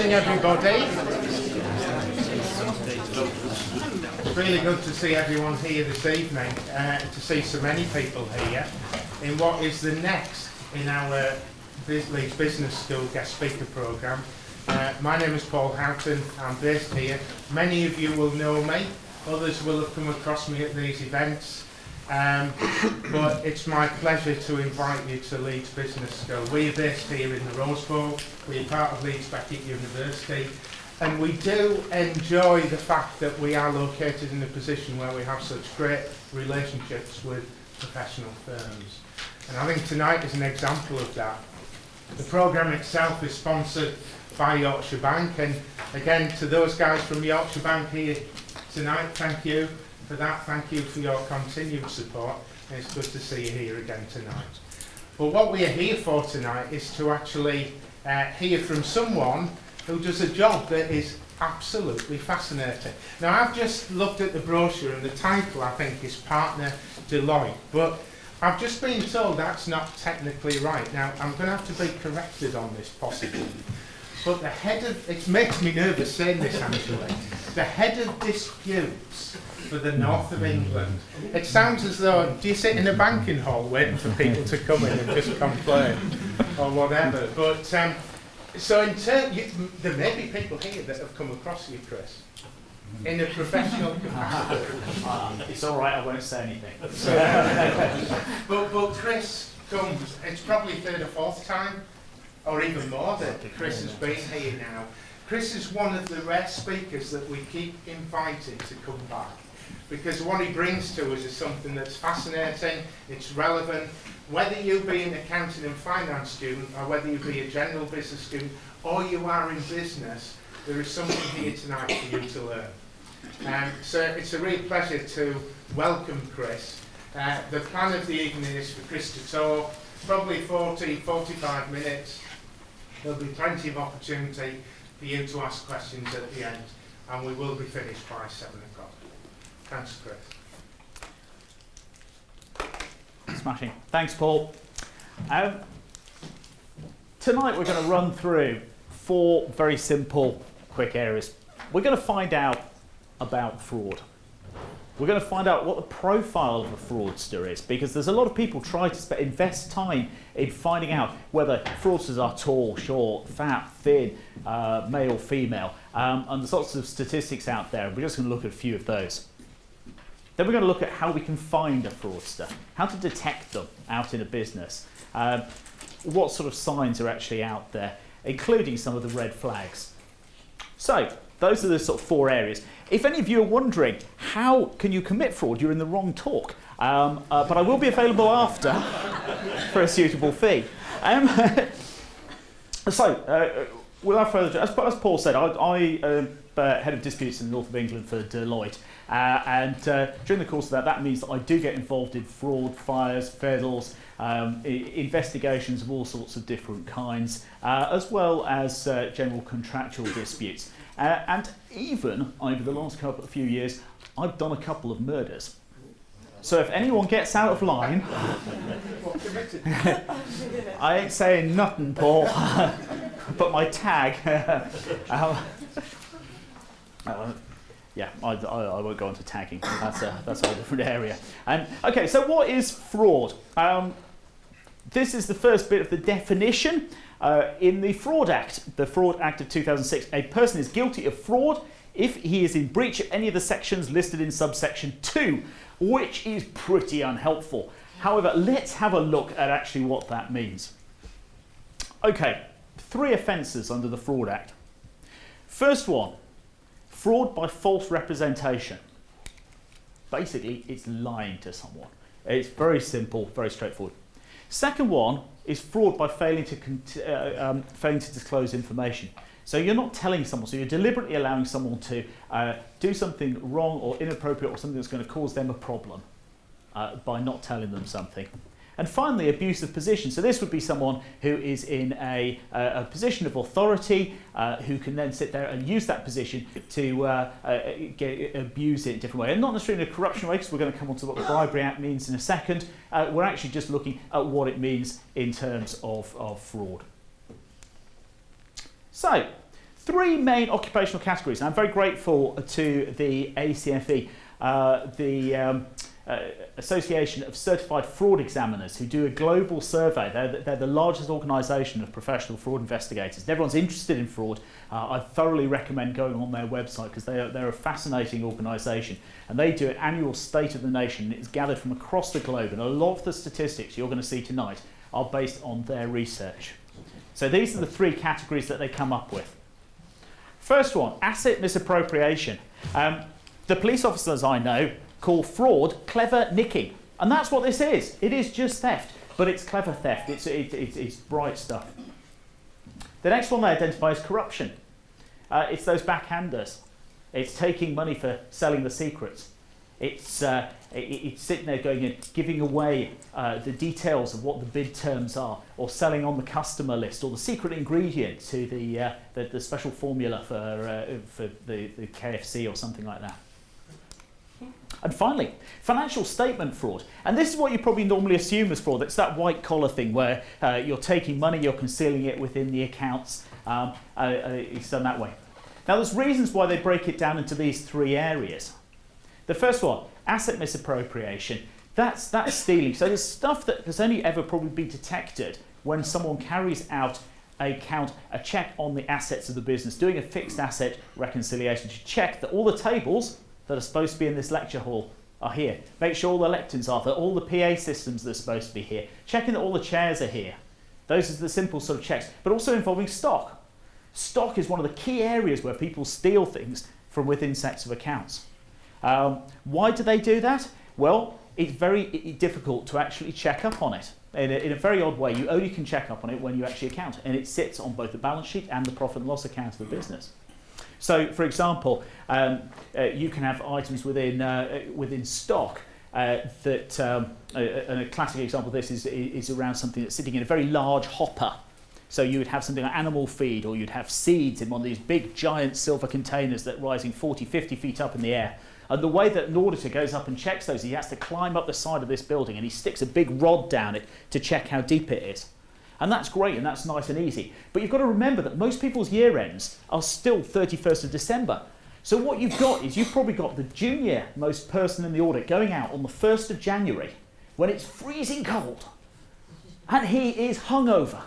Morning, everybody. It's really good to see everyone here this evening, to see so many people here in what is the next in our Leeds Business School guest speaker programme. My name is Paul Houghton, I'm based here. Many of you will know me, others will have come across me at these events. But it's my pleasure to invite you to Leeds Business School. We're based here in the Rose Bowl. We're part of Leeds Beckett University, and we do enjoy the fact that we are located in a position where we have such great relationships with professional firms. And I think tonight is an example of that. The programme itself is sponsored by Yorkshire Bank, and again to those guys from Yorkshire Bank here tonight, thank you for that. Thank you for your continued support. And it's good to see you here again tonight. But what we are here for tonight is to actually hear from someone who does a job that is absolutely fascinating. Now, I've just looked at the brochure and the title, I think, is Partner Deloitte. But I've just been told that's not technically right. Now, I'm going to have to be corrected on this possibly. But the head of, it makes me nervous saying this actually, the head of disputes for the north of England. It sounds as though, do you sit in a banking hall waiting for people to come in and just complain or whatever? But so in there may be people here that have come across you, Chris, in a professional capacity. It's all right, I won't say anything. So, but Chris comes, it's probably third or fourth time, or even more, that Chris has been here now. Chris is one of the rare speakers that we keep inviting to come back, because what he brings to us is something that's fascinating, it's relevant. Whether you be an accounting and finance student, or whether you be a general business student, or you are in business, there is something here tonight for you to learn. So it's a real pleasure to welcome Chris. The plan of the evening is for Chris to talk, probably 40-45 minutes. There'll be plenty of opportunity for you to ask questions at the end, and we will be finished by 7 o'clock. Thanks, Chris. Smashing. Thanks, Paul. Tonight we're going to run through 4 very simple, quick areas. We're going to find out about fraud. We're going to find out what the profile of a fraudster is, because there's a lot of people try to invest time in finding out whether fraudsters are tall, short, fat, thin, male, female, and there's lots of statistics out there. We're just going to look at a few of those. Then we're going to look at how we can find a fraudster, how to detect them out in a business, what sort of signs are actually out there, including some of the red flags. So, those are the sort of 4 areas. If any of you are wondering, how can you commit fraud? You're in the wrong talk. But I will be available after for a suitable fee. Without further ado, as Paul said, I am head of disputes in the north of England for Deloitte. During the course of that means that I do get involved in fraud, fires, fiddles, investigations of all sorts of different kinds, as well as general contractual disputes. And even over the last few years, I've done a couple of murders. So if anyone gets out of line, I ain't saying nothing, Paul. But my tag. Yeah, I won't go on to tagging. That's a whole different area. Okay, so what is fraud? This is the first bit of the definition. In the Fraud Act, the Fraud Act of 2006, a person is guilty of fraud if he is in breach of any of the sections listed in subsection 2, which is pretty unhelpful. However, let's have a look at actually what that means. Okay, 3 offences under the Fraud Act. First one, fraud by false representation. Basically, it's lying to someone. It's very simple, very straightforward. Second one is fraud by failing to disclose information. So you're not telling someone, so you're deliberately allowing someone to do something wrong or inappropriate or something that's going to cause them a problem by not telling them something. And finally, abuse of position. So this would be someone who is in a position of authority, who can then sit there and use that position to abuse it in a different way. And not necessarily in a corruption way, because we're going to come on to what the Bribery Act means in a second. We're actually just looking at what it means in terms of fraud. So, three main occupational categories. And I'm very grateful to the ACFE, the Association of Certified Fraud Examiners, who do a global survey. They're the largest organisation of professional fraud investigators. And everyone's interested in fraud. I thoroughly recommend going on their website because they're a fascinating organisation. And they do an annual State of the Nation. It's gathered from across the globe. And a lot of the statistics you're going to see tonight are based on their research. So these are the three categories that they come up with. First one, asset misappropriation. The police officers I know call fraud clever nicking. And that's what this is. It is just theft, but it's clever theft. It's bright stuff. The next one they identify is corruption. It's those backhanders. It's taking money for selling the secrets. It's sitting there going and giving away the details of what the bid terms are, or selling on the customer list, or the secret ingredient to the special formula for the KFC or something like that. And finally, financial statement fraud. And this is what you probably normally assume as fraud. It's that white collar thing where you're taking money, you're concealing it within the accounts. It's done that way. Now there's reasons why they break it down into these three areas. The first one, asset misappropriation. That's stealing. So there's stuff that has only ever probably been detected when someone carries out a check on the assets of the business, doing a fixed asset reconciliation to check that all the tables that are supposed to be in this lecture hall are here. Make sure all the lecterns are, that all the PA systems that are supposed to be here. Checking that all the chairs are here. Those are the simple sort of checks, but also involving stock. Stock is one of the key areas where people steal things from within sets of accounts. Why do they do that? Well, it's very difficult to actually check up on it. In a very odd way, you only can check up on it when you actually account, and it sits on both the balance sheet and the profit and loss account of the business. So, for example, you can have items within stock that, and a classic example of this is around something that's sitting in a very large hopper. So you would have something like animal feed, or you'd have seeds in one of these big giant silver containers that are rising 40, 50 feet up in the air. And the way that an auditor goes up and checks those, he has to climb up the side of this building and he sticks a big rod down it to check how deep it is. And that's great and that's nice and easy. But you've got to remember that most people's year ends are still 31st of December. So what you've got is you've probably got the junior most person in the audit going out on the 1st of January when it's freezing cold. And he is hungover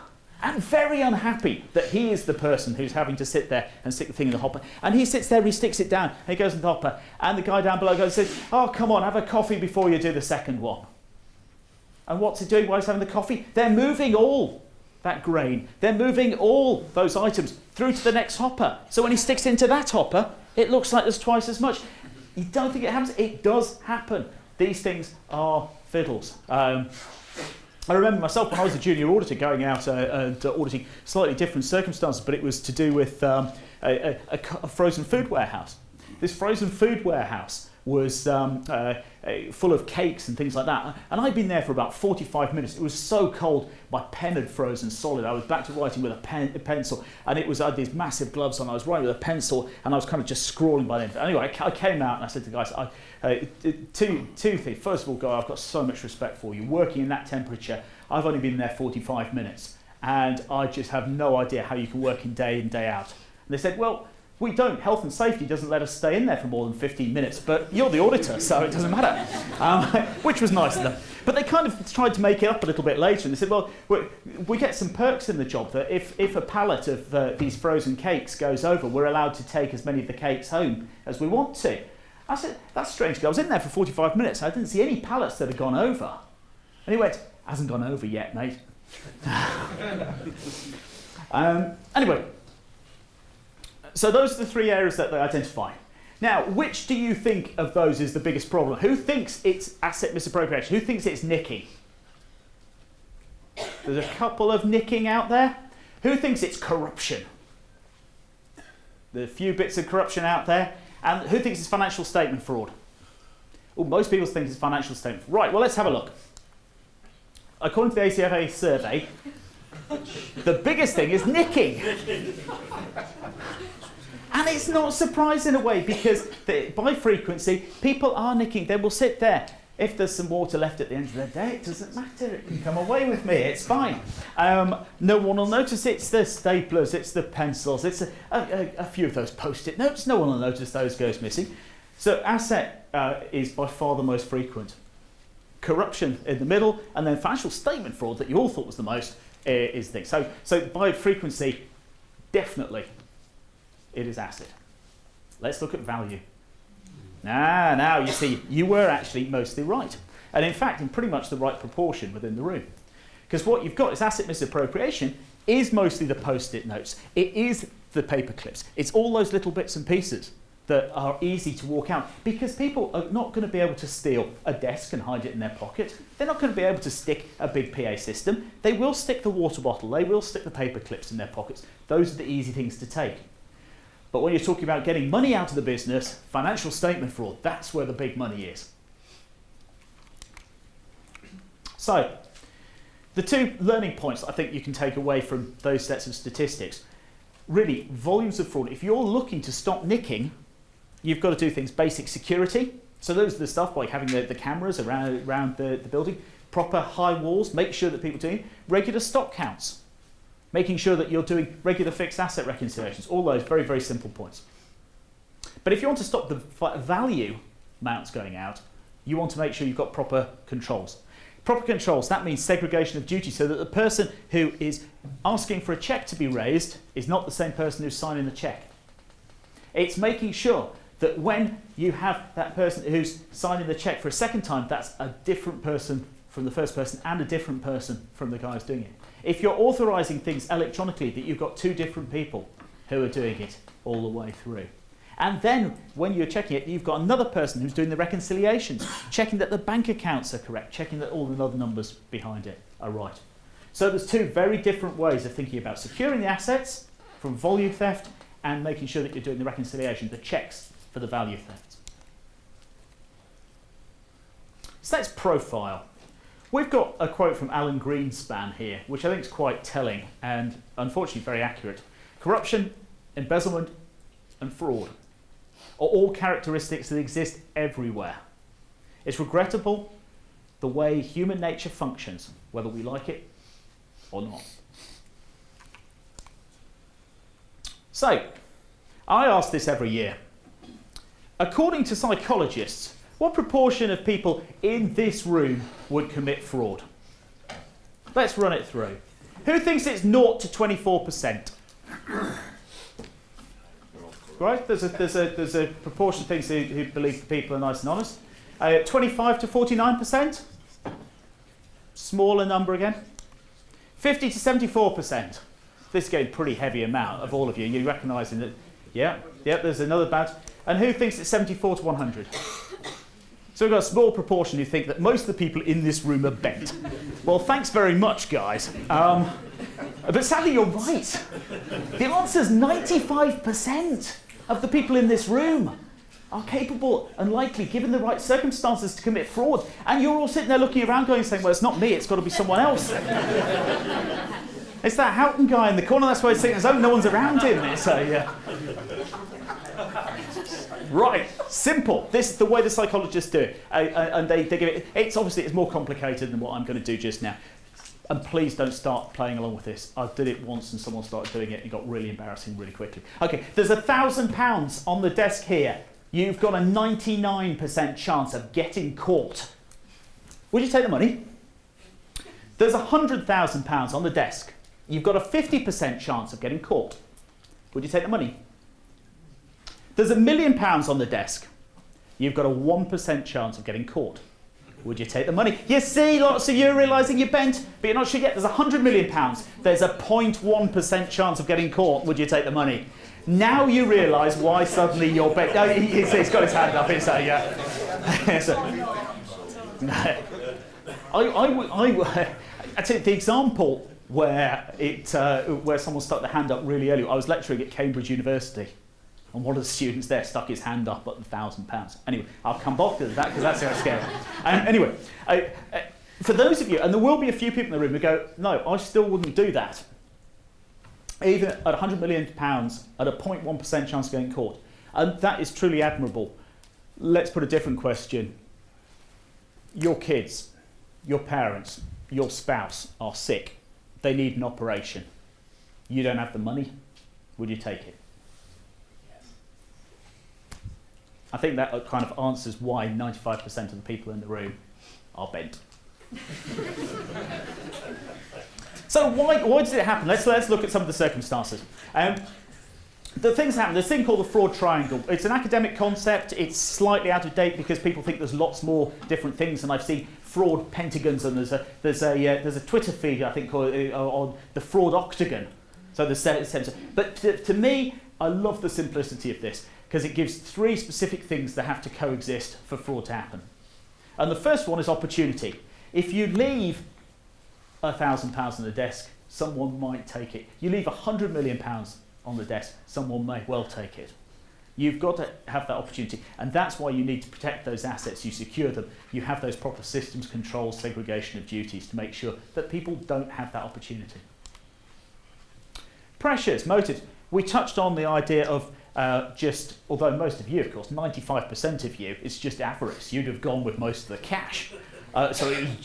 and very unhappy that he is the person who's having to sit there and stick the thing in the hopper. And he sits there, he sticks it down, and he goes in the hopper. And the guy down below goes and says, "Oh, come on, have a coffee before you do the second one." And what's he doing while he's having the coffee? They're moving all that grain. They're moving all those items through to the next hopper. So when he sticks into that hopper, it looks like there's twice as much. You don't think it happens? It does happen. These things are fiddles. I remember myself when I was a junior auditor going out and auditing slightly different circumstances, but it was to do with a frozen food warehouse. This frozen food warehouse was full of cakes and things like that. And I'd been there for about 45 minutes. It was so cold, my pen had frozen solid. I was back to writing with a pencil, and I had these massive gloves on. I was writing with a pencil, and I was kind of just scrawling by then. Anyway, I came out and I said to the guys, two things. First of all, guy, I've got so much respect for you. Working in that temperature, I've only been there 45 minutes, and I just have no idea how you can work in day out. And they said, well, we don't. Health and safety doesn't let us stay in there for more than 15 minutes, but you're the auditor, so it doesn't matter, which was nice of them. But they kind of tried to make it up a little bit later, and they said, well, we get some perks in the job that if a pallet of these frozen cakes goes over, we're allowed to take as many of the cakes home as we want to. I said, that's strange. I was in there for 45 minutes. I didn't see any pallets that had gone over. And he went, hasn't gone over yet, mate. Anyway. So those are the three areas that they identify. Now, which do you think of those is the biggest problem? Who thinks it's asset misappropriation? Who thinks it's nicking? There's a couple of nicking out there. Who thinks it's corruption? There are a few bits of corruption out there. And who thinks it's financial statement fraud? Well, most people think it's financial statement fraud. Right, well, let's have a look. According to the ACFA survey, the biggest thing is nicking. And it's not surprising in a way, because by frequency, people are nicking. They will sit there If there's some water left at the end of the day, it doesn't matter. It can come away with me. It's fine. No one will notice. It's the staplers, it's the pencils, it's a few of those post-it notes. No one will notice those goes missing. So asset is by far the most frequent. Corruption in the middle, and then financial statement fraud that you all thought was the most is the thing. So by frequency, definitely, it is asset. Let's look at value. Now you see, you were actually mostly right. And in fact, in pretty much the right proportion within the room. Because what you've got is asset misappropriation is mostly the post-it notes. It is the paper clips. It's all those little bits and pieces that are easy to walk out, because people are not going to be able to steal a desk and hide it in their pocket. They're not going to be able to stick a big PA system. They will stick the water bottle. They will stick the paper clips in their pockets. Those are the easy things to take. But when you're talking about getting money out of the business, financial statement fraud, that's where the big money is. So, the two learning points I think you can take away from those sets of statistics, really, volumes of fraud. If you're looking to stop nicking, you've got to do things, basic security. So those are the stuff like having the cameras around the building, proper high walls, make sure that people are doing regular stock counts, making sure that you're doing regular fixed asset reconciliations, all those very, very simple points. But if you want to stop the value amounts going out, you want to make sure you've got proper controls. Proper controls, that means segregation of duty, so that the person who is asking for a cheque to be raised is not the same person who's signing the cheque. It's making sure that when you have that person who's signing the cheque for a second time, that's a different person from the first person and a different person from the guy who's doing it. If you're authorising things electronically, that you've got two different people who are doing it all the way through. And then when you're checking it, you've got another person who's doing the reconciliations, checking that the bank accounts are correct, checking that all the other numbers behind it are right. So there's two very different ways of thinking about securing the assets from volume theft and making sure that you're doing the reconciliation, the checks for the value theft. So that's profile. We've got a quote from Alan Greenspan here, which I think is quite telling and unfortunately very accurate. Corruption, embezzlement, and fraud are all characteristics that exist everywhere. It's regrettable the way human nature functions, whether we like it or not. So, I ask this every year. According to psychologists, what proportion of people in this room would commit fraud? Let's run it through. Who thinks it's 0 to 24%? Right, there's a proportion of things who believe people are nice and honest. 25 to 49%? Smaller number again. 50 to 74%. This is getting a pretty heavy amount of all of you. You're recognising that, yeah, there's another bad. And who thinks it's 74 to 100? So we've got a small proportion who think that most of the people in this room are bent. Well, thanks very much, guys. But sadly, you're right. The answer is 95% of the people in this room are capable and likely, given the right circumstances, to commit fraud. And you're all sitting there looking around going, saying, well, it's not me, it's got to be someone else. It's that Houghton guy in the corner, that's why he's sitting as though no one's around him. So, right, simple. This is the way the psychologists do it. And they give it, it's more complicated than what I'm going to do just now. And please don't start playing along with this. I did it once and someone started doing it and it got really embarrassing really quickly. Okay, there's £1,000 on the desk here. You've got a 99% chance of getting caught. Would you take the money? There's £100,000 on the desk. You've got a 50% chance of getting caught. Would you take the money? There's £1 million on the desk. You've got a 1% chance of getting caught. Would you take the money? You see, lots of you are realising you're bent, but you're not sure yet. There's £100 million. There's a 0.1% chance of getting caught. Would you take the money? Now you realise why suddenly you're bent. Oh, he's got his hand up. It's I take the example where someone stuck their hand up really early. I was lecturing at Cambridge University, and one of the students there stuck his hand up at £1,000. Anyway, I'll come back to that because that's how scary. Anyway, for those of you, and there will be a few people in the room who go, no, I still wouldn't do that. Even at £100 million at a 0.1% chance of getting caught. And that is truly admirable. Let's put a different question. your kids, your parents, your spouse are sick. They need an operation. You don't have the money. Would you take it? Yes. I think that kind of answers why 95% of the people in the room are bent. So why did it happen? Let's look at some of the circumstances. The things happen. There's a thing called the fraud triangle. It's an academic concept. It's slightly out of date because people think there's lots more different things. And I've seen fraud pentagons, and there's a Twitter feed I think called on the fraud octagon. So there's seven. But to me, I love the simplicity of this because it gives 3 specific things that have to coexist for fraud to happen. And the first one is opportunity. If you leave £1,000 on the desk, someone might take it. You leave £100 million on the desk, someone may well take it. You've got to have that opportunity, and that's why you need to protect those assets. You secure them. You have those proper systems, controls, segregation of duties to make sure that people don't have that opportunity. Pressures, motives. We touched on the idea of although most of you, of course, 95% of you, it's just avarice. You'd have gone with most of the cash. So it was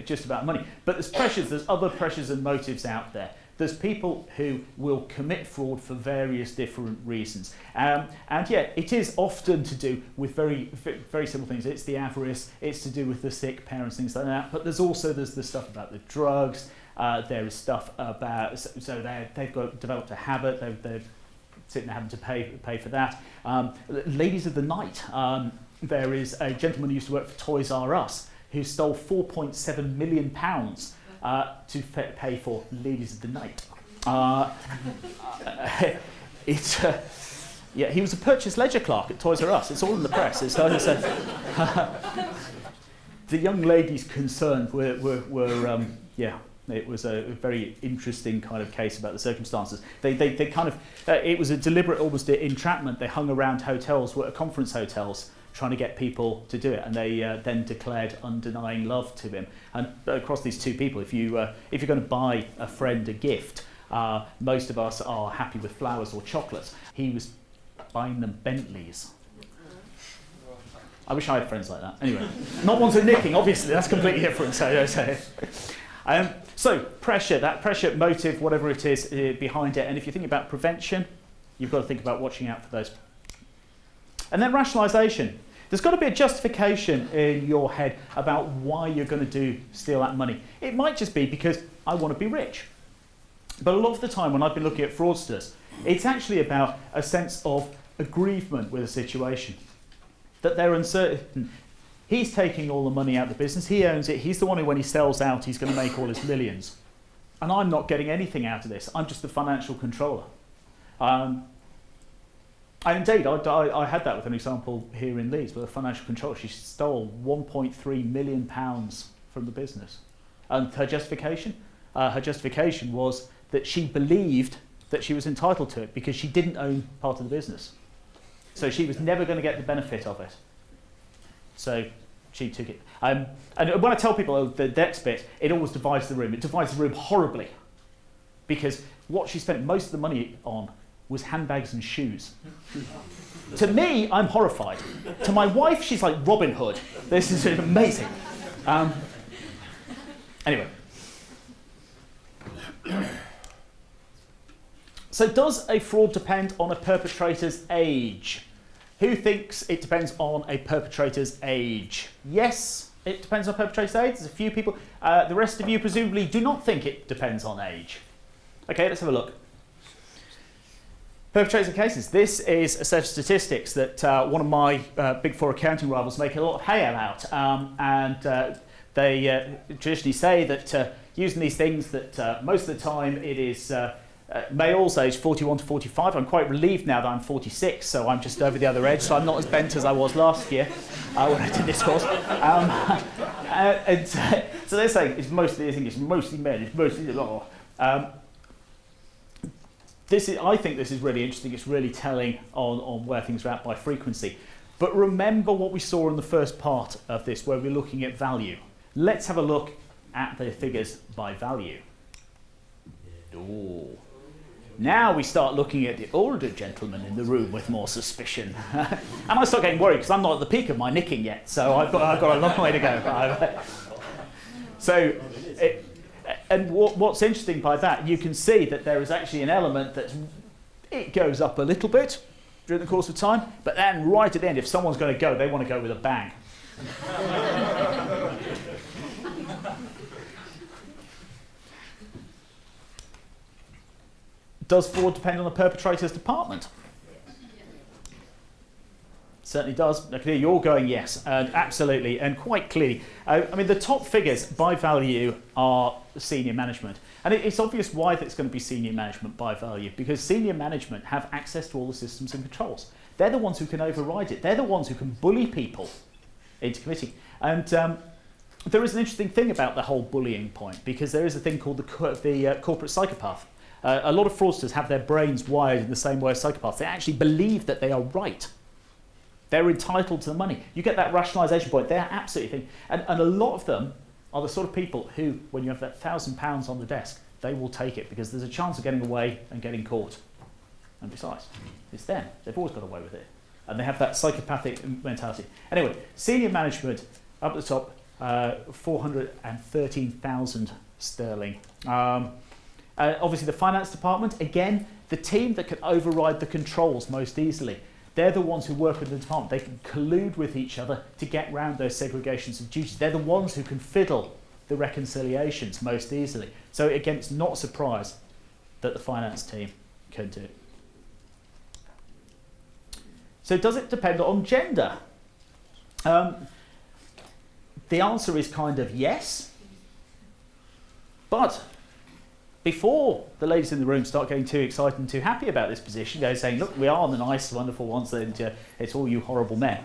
just about money. But there's pressures, there's other pressures and motives out there. There's people who will commit fraud for various different reasons. And yeah, it is often to do with very, very simple things. It's the avarice, it's to do with the sick parents, things like that. But there's the stuff about the drugs. There is stuff about, so they've developed a habit, they're sitting there having to pay for that. Ladies of the night. There is a gentleman who used to work for Toys R Us who stole £4.7 million to pay for Ladies of the Night. Yeah, he was a purchase ledger clerk at Toys R Us. It's all in the press. The young ladies concerned were it was a very interesting kind of case about the circumstances. They kind of it was a deliberate, almost entrapment. They hung around hotels, conference hotels, trying to get people to do it, and they then declared undenying love to him. And across these 2 people, if you're going to buy a friend a gift, most of us are happy with flowers or chocolates. He was buying them Bentleys. I wish I had friends like that. Anyway, not ones who are nicking, obviously, that's completely different. So pressure, that pressure, motive, whatever it is behind it. And if you think about prevention, you've got to think about watching out for those. And then rationalisation. There's got to be a justification in your head about why you're going to steal that money. It might just be because I want to be rich. But a lot of the time when I've been looking at fraudsters, it's actually about a sense of aggrievement with a situation. That they're uncertain. He's taking all the money out of the business, he owns it, he's the one who when he sells out he's going to make all his millions. And I'm not getting anything out of this, I'm just the financial controller. And indeed, I had that with an example here in Leeds with a financial controller. She stole £1.3 million from the business. And her justification? Was that she believed that she was entitled to it because she didn't own part of the business. So she was never going to get the benefit of it. So she took it. And when I tell people the next bit, it always divides the room. It divides the room horribly because what she spent most of the money on was handbags and shoes. To me, I'm horrified. To my wife, she's like Robin Hood. This is amazing. Anyway. So does a fraud depend on a perpetrator's age? Who thinks it depends on a perpetrator's age? Yes, it depends on a perpetrator's age. There's a few people. The rest of you presumably do not think it depends on age. Okay, let's have a look. Perpetrator cases. This is a set of statistics that one of my Big Four accounting rivals make a lot of hay about. They traditionally say that using these things that most of the time it is males aged 41 to 45. I'm quite relieved now that I'm 46, so I'm just over the other edge, so I'm not as bent as I was last year when I did this course. So they're saying it's mostly men, it's mostly I think this is really interesting. It's really telling on where things are at by frequency. But remember what we saw in the first part of this, where we're looking at value. Let's have a look at the figures by value. Ooh. Now we start looking at the older gentleman in the room with more suspicion. And I start getting worried because I'm not at the peak of my nicking yet, so I've got a long way to go. And what's interesting by that, you can see that there is actually an element that it goes up a little bit during the course of time, but then right at the end, if someone's going to go, they want to go with a bang. Does fraud depend on the perpetrator's department? Certainly does. Okay, you're going yes, absolutely, and quite clearly. I mean, the top figures by value are senior management. And it's obvious why that's going to be senior management by value, because senior management have access to all the systems and controls. They're the ones who can override it. They're the ones who can bully people into committing. And there is an interesting thing about the whole bullying point, because there is a thing called the corporate psychopath. A lot of fraudsters have their brains wired in the same way as psychopaths. They actually believe that they are right. They're entitled to the money. You get that rationalisation point. They're absolutely thing. And a lot of them are the sort of people who, when you have that £1,000 on the desk, they will take it because there's a chance of getting away and getting caught. And besides, it's them. They've always got away with it. And they have that psychopathic mentality. Anyway, senior management, up at the top, 413,000 sterling. Obviously, the finance department, again, the team that can override the controls most easily. They're the ones who work with the department. They can collude with each other to get around those segregations of duties. They're the ones who can fiddle the reconciliations most easily. So again, it's not a surprise that the finance team can do it. So does it depend on gender? The answer is kind of yes. But before the ladies in the room start getting too excited and too happy about this position, they're saying, look, we are the nice, wonderful ones, and it's all you horrible men.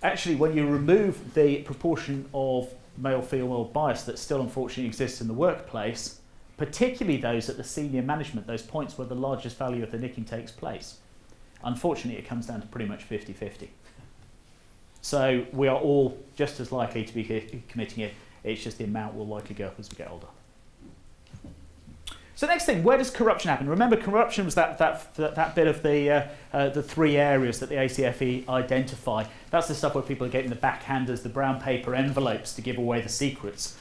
Actually, when you remove the proportion of male-female bias that still unfortunately exists in the workplace, particularly those at the senior management, those points where the largest value of the nicking takes place, unfortunately it comes down to pretty much 50-50. So we are all just as likely to be committing it, it's just the amount will likely go up as we get older. So next thing, where does corruption happen? Remember, corruption was that bit of the three areas that the ACFE identify. That's the stuff where people are getting the backhanders, the brown paper envelopes to give away the secrets.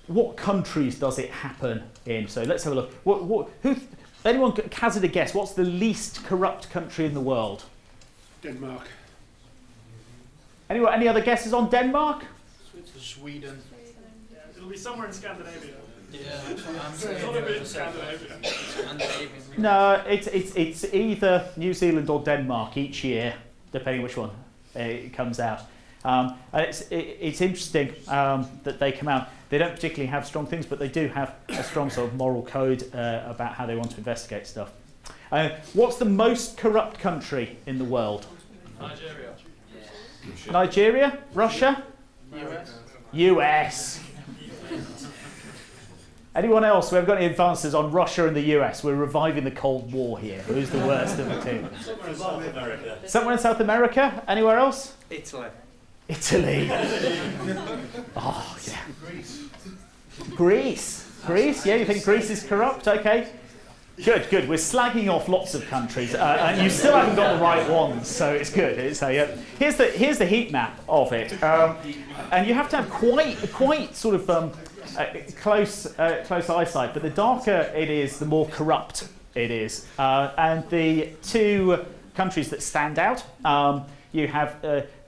What countries does it happen in? So let's have a look. Anyone hazard a guess? What's the least corrupt country in the world? Denmark. Anyone? Any other guesses on Denmark? Sweden. Yeah, it'll be somewhere in Scandinavia. Yeah, It's not a bit in Scandinavia. No, it's either New Zealand or Denmark each year, depending which one it comes out. And it's interesting that they come out. They don't particularly have strong things, but they do have a strong sort of moral code about how they want to investigate stuff. What's the most corrupt country in the world? Nigeria. Nigeria? Russia? US. Anyone else? We haven't got any advances on Russia and the US. We're reviving the Cold War here. Who's the worst of the two? Somewhere in South America. Somewhere in South America? Anywhere else? Italy. Italy. Oh, yeah. Greece? Yeah, you think Greece is corrupt? Okay. Good. We're slagging off lots of countries, and you still haven't got the right ones, so it's good. Here's the heat map of it, and you have to have quite sort of close eyesight. But the darker it is, the more corrupt it is. And the two countries that stand out, you have,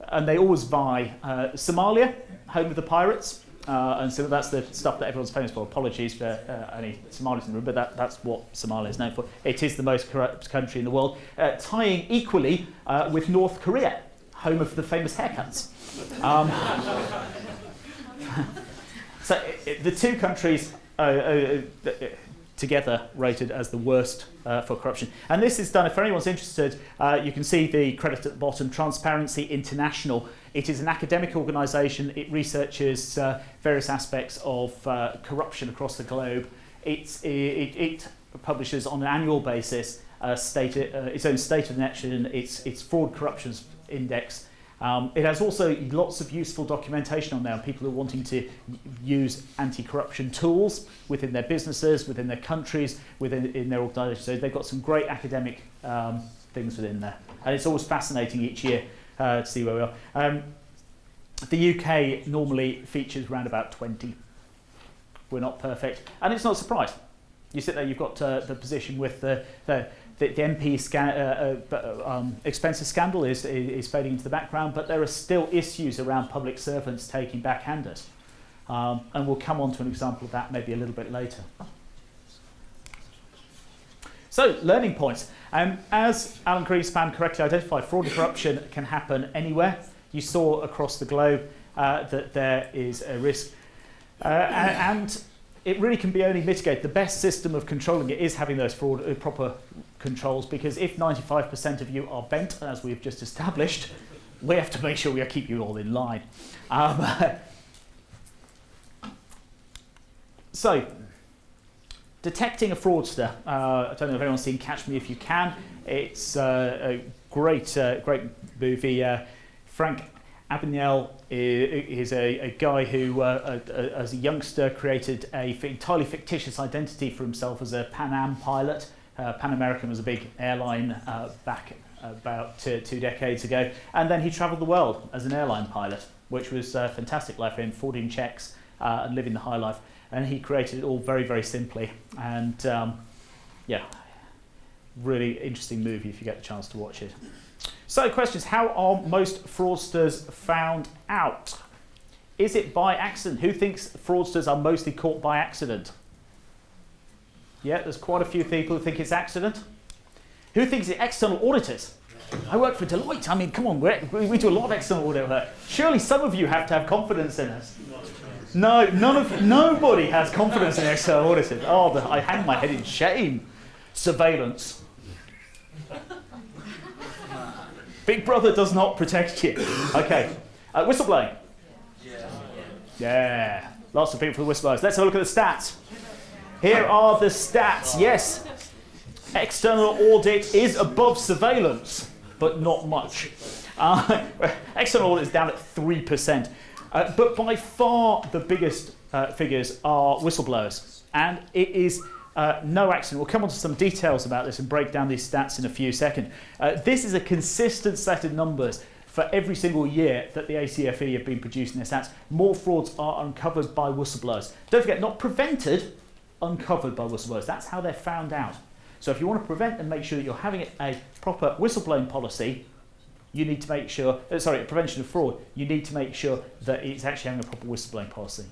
and they always vie, Somalia, home of the pirates. And so that's the stuff that everyone's famous for. Apologies for any Somalis in the room, but that's what Somalia is known for. It is the most corrupt country in the world, tying equally with North Korea, home of the famous haircuts. So the two countries together rated as the worst for corruption. And this is done, if anyone's interested, you can see the credit at the bottom, Transparency International. It is an academic organisation. It researches various aspects of corruption across the globe. It publishes on an annual basis its own state of the nation, its fraud corruption index, It has also lots of useful documentation on there. People who are wanting to use anti-corruption tools within their businesses, within their countries, in their organisations. So they've got some great academic things within there. And it's always fascinating each year to see where we are. The UK normally features around about 20. We're not perfect. And it's not a surprise. You sit there, you've got the position with the MP expenses scandal is fading into the background, but there are still issues around public servants taking backhanders. And we'll come on to an example of that maybe a little bit later. So, learning points. As Alan Greenspan correctly identified, fraud and corruption can happen anywhere. You saw across the globe that there is a risk. And it really can be only mitigated. The best system of controlling it is having those proper controls, because if 95% of you are bent, as we've just established, we have to make sure we keep you all in line. So, detecting a fraudster. I don't know if anyone's seen Catch Me If You Can. It's a great movie. Frank Abagnale is a guy who, as a youngster, created an entirely fictitious identity for himself as a Pan Am pilot. Pan American was a big airline back about two decades ago. And then he travelled the world as an airline pilot, which was a fantastic life for him, forwarding checks and living the high life. And he created it all very, very simply. And yeah, really interesting movie if you get the chance to watch it. So, questions. How are most fraudsters found out? Is it by accident? Who thinks fraudsters are mostly caught by accident? Yeah, there's quite a few people who think it's accident. Who thinks it's external auditors? I work for Deloitte. I mean, come on, we do a lot of external audit work. Surely some of you have to have confidence in us. No, nobody has confidence in external auditors. Oh, I hang my head in shame. Surveillance. Big Brother does not protect you. Okay. Whistleblowing. Yeah. Lots of people for the whistleblowers. Let's have a look at the stats. Here are the stats. Yes. External audit is above surveillance, but not much. External audit is down at 3%. But by far the biggest figures are whistleblowers. And it is no accident. We'll come on to some details about this and break down these stats in a few seconds. This is a consistent set of numbers for every single year that the ACFE have been producing their stats. More frauds are uncovered by whistleblowers. Don't forget, not prevented, uncovered by whistleblowers. That's how they're found out. So if you want to prevent and make sure that you're having a proper whistleblowing policy, you need to make sure, prevention of fraud, you need to make sure that it's actually having a proper whistleblowing policy.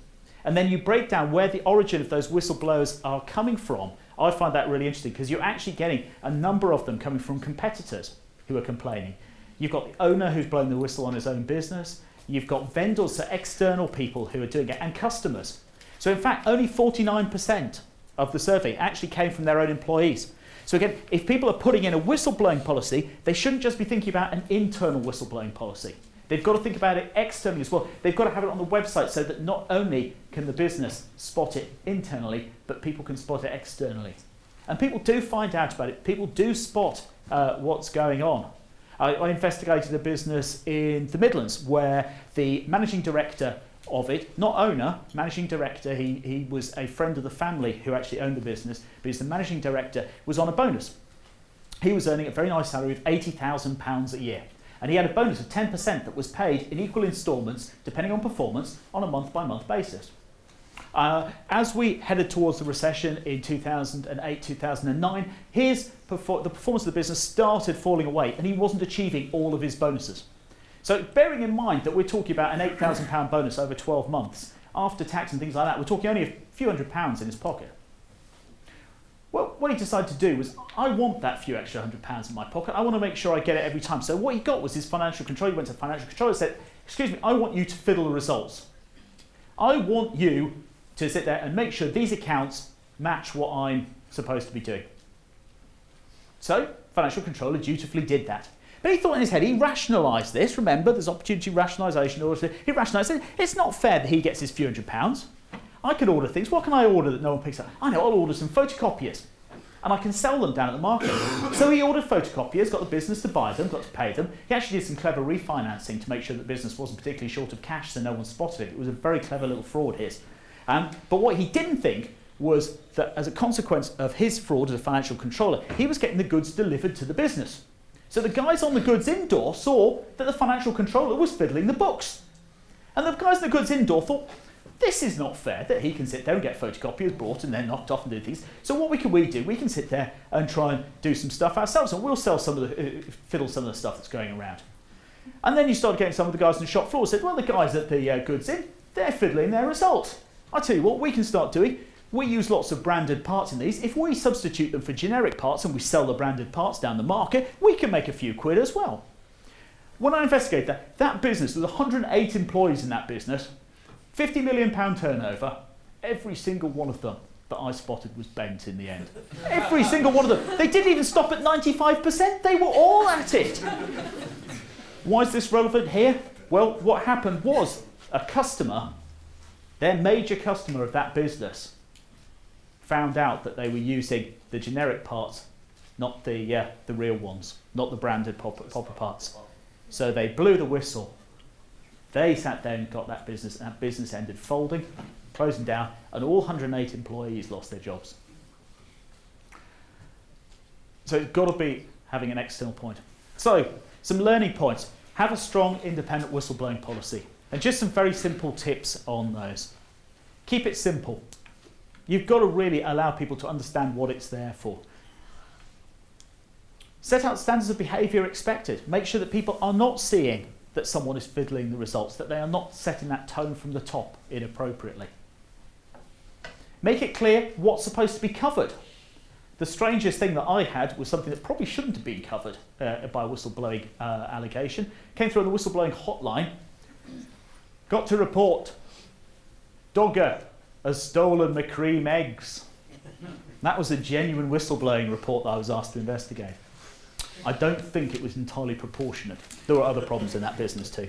And then you break down where the origin of those whistleblowers are coming from. I find that really interesting because you're actually getting a number of them coming from competitors who are complaining. You've got the owner who's blowing the whistle on his own business. You've got vendors, so external people who are doing it, and customers. So in fact, only 49% of the survey actually came from their own employees. So again, if people are putting in a whistleblowing policy, they shouldn't just be thinking about an internal whistleblowing policy. They've got to think about it externally as well. They've got to have it on the website so that not only can the business spot it internally, but people can spot it externally. And people do find out about it. People do spot what's going on. I investigated a business in the Midlands where the managing director of it, not owner, managing director, he was a friend of the family who actually owned the business, but he's the managing director, was on a bonus. He was earning a very nice salary of £80,000 a year. And he had a bonus of 10% that was paid in equal instalments, depending on performance, on a month-by-month basis. As we headed towards the recession in 2008, 2009, the performance of the business started falling away, and he wasn't achieving all of his bonuses. So bearing in mind that we're talking about an £8,000 bonus over 12 months, after tax and things like that, we're talking only a few £100s in his pocket. Well, what he decided to do was, I want that few extra £100 in my pocket. I want to make sure I get it every time. So what he got was his financial controller. He went to the financial controller and said, excuse me, I want you to fiddle the results. I want you to sit there and make sure these accounts match what I'm supposed to be doing. So, financial controller dutifully did that. But he thought in his head, he rationalised this. Remember, there's opportunity rationalisation. He rationalised it. It's not fair that he gets his few £100s. I can order things. What can I order that no one picks up? I know, I'll order some photocopiers. and I can sell them down at the market. So he ordered photocopiers, got the business to buy them, got to pay them. He actually did some clever refinancing to make sure that the business wasn't particularly short of cash, so no one spotted it. It was a very clever little fraud, his. But what he didn't think was that as a consequence of his fraud as a financial controller, he was getting the goods delivered to the business. So the guys on the goods indoor saw that the financial controller was fiddling the books. And the guys on the goods indoor thought, this is not fair that he can sit there and get photocopiers bought and then knocked off and do things. So what can we do? We can sit there and try and do some stuff ourselves, and we'll sell some of the, fiddle some of the stuff that's going around. And then you start getting some of the guys on the shop floor said, well, the guys at the goods in, they're fiddling their results. I tell you what we can start doing. We use lots of branded parts in these. If we substitute them for generic parts and we sell the branded parts down the market, we can make a few quid as well. When I investigated that business, there was 108 employees in that business, £50 million turnover. Every single one of them that I spotted was bent in the end. Every single one of them. They didn't even stop at 95%. They were all at it. Why is this relevant here? Well, what happened was a customer, their major customer of that business, found out that they were using the generic parts, not the real ones, not the branded popper parts. So they blew the whistle. They sat there and got that business, and that business ended folding, closing down, and all 108 employees lost their jobs. So it's got to be having an external point. So, some learning points. Have a strong independent whistleblowing policy. And just some very simple tips on those. Keep it simple. You've got to really allow people to understand what it's there for. Set out standards of behaviour expected. Make sure that people are not seeing that someone is fiddling the results, that they are not setting that tone from the top inappropriately. Make it clear what's supposed to be covered. The strangest thing that I had was something that probably shouldn't have been covered by a whistleblowing allegation. Came through on the whistleblowing hotline. Got to report, Dogger has stolen the cream eggs. That was a genuine whistleblowing report that I was asked to investigate. I don't think it was entirely proportionate. There were other problems in that business too.